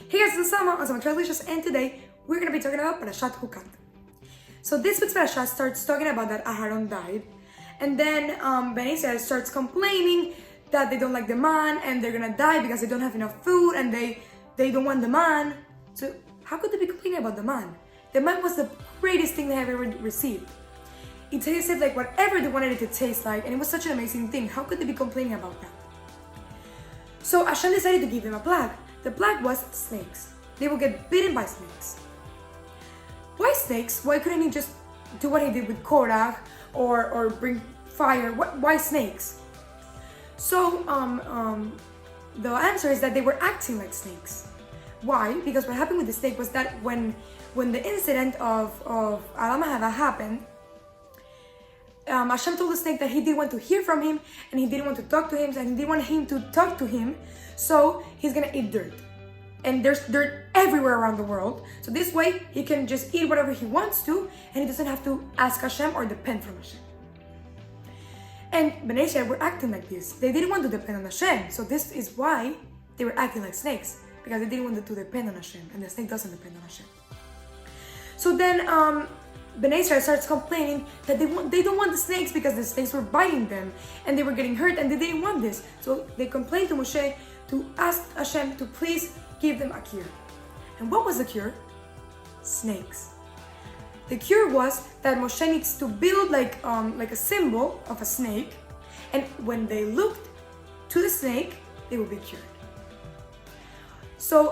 Hey guys, this is Selma, I'm Toralitious, and today we're going to be talking about Parashat Jukat. So this week's Parashat starts talking about that Aharon died, and then Ben Israel starts complaining that they don't like the man and they're going to die because they don't have enough food and they don't want the man. So how could they be complaining about the man? The man was the greatest thing they have ever received. It tasted like whatever they wanted it to taste like, and it was such an amazing thing. How could they be complaining about that? So Hashem decided to give them a plague. The plague was snakes. They will get bitten by snakes. Why snakes? Why couldn't he just do what he did with Korach or bring fire? Why snakes? So the answer is that they were acting like snakes. Why? Because what happened with the snake was that when the incident of Adam and Eva happened, Hashem told the snake that he didn't want to hear from him and he didn't want to talk to him and he didn't want him to talk to him, so he's gonna eat dirt. And there's dirt everywhere around the world, so this way he can just eat whatever he wants to and he doesn't have to ask Hashem or depend from Hashem. And Ben Israel were acting like this. They didn't want to depend on Hashem, so this is why they were acting like snakes, because they didn't want to depend on Hashem, and the snake doesn't depend on Hashem. So then Ben Israel starts complaining that they don't want the snakes because the snakes were biting them and they were getting hurt and they didn't want this. So they complained to Moshe to ask Hashem to please give them a cure. And what was the cure? Snakes. The cure was that Moshe needs to build like a symbol of a snake, and when they looked to the snake, they will be cured. So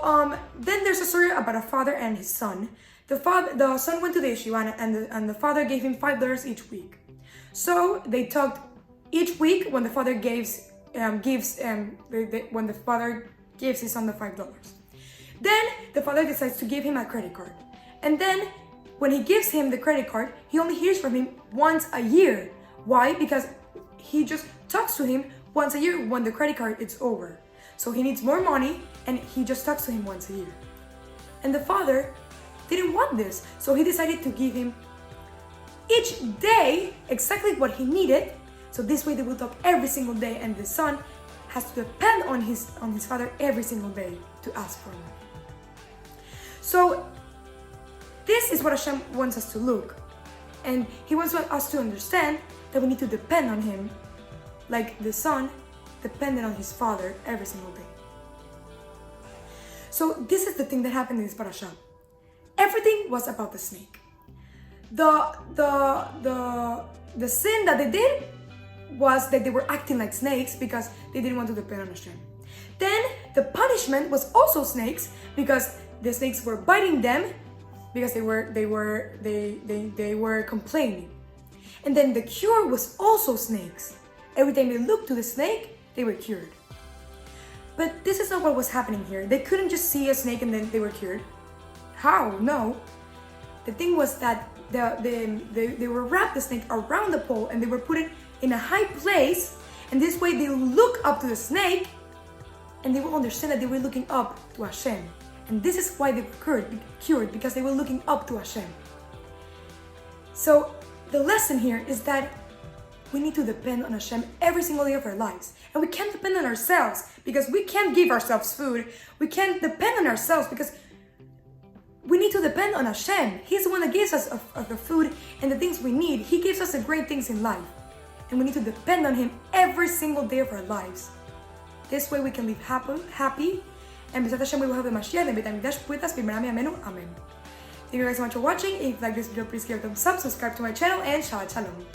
then there's a story about a father and his son. The son went to the yeshiva and the father gave him $5 each week. So they talked each week when the father gives his son the $5. Then the father decides to give him a credit card. And then when he gives him the credit card, he only hears from him once a year. Why? Because he just talks to him once a year when the credit card is over. So he needs more money and he just talks to him once a year. And the father didn't want this, so he decided to give him each day exactly what he needed, so this way they will talk every single day and the son has to depend on his father every single day to ask for him. So this is what Hashem wants us to look, and he wants us to understand that we need to depend on him like the son depended on his father every single day. So this is the thing that happened in this parasha. Everything was about the snake. The sin that they did was that they were acting like snakes because they didn't want to depend on Hashem. Then the punishment was also snakes because the snakes were biting them because they were complaining. And then the cure was also snakes. Every time they looked to the snake, they were cured. But this is not what was happening here. They couldn't just see a snake and then they were cured. How? No. The thing was that they were wrapped the snake around the pole and they were put it in a high place, and this way they look up to the snake and they will understand that they were looking up to Hashem. And this is why they were cured, because they were looking up to Hashem. So the lesson here is that we need to depend on Hashem every single day of our lives. And we can't depend on ourselves because we can't give ourselves food. We can't depend on ourselves because we need to depend on Hashem. He's the one that gives us of the food and the things we need. He gives us the great things in life. And we need to depend on Him every single day of our lives. This way we can live happy. And B'ezrat Hashem we will have the Mashiach and Beit HaMikdash with us. B'mehera b'yameinu. Amen. Thank you guys so much for watching. If you like this video, please give it a thumbs up, subscribe to my channel, and Shabat Shalom.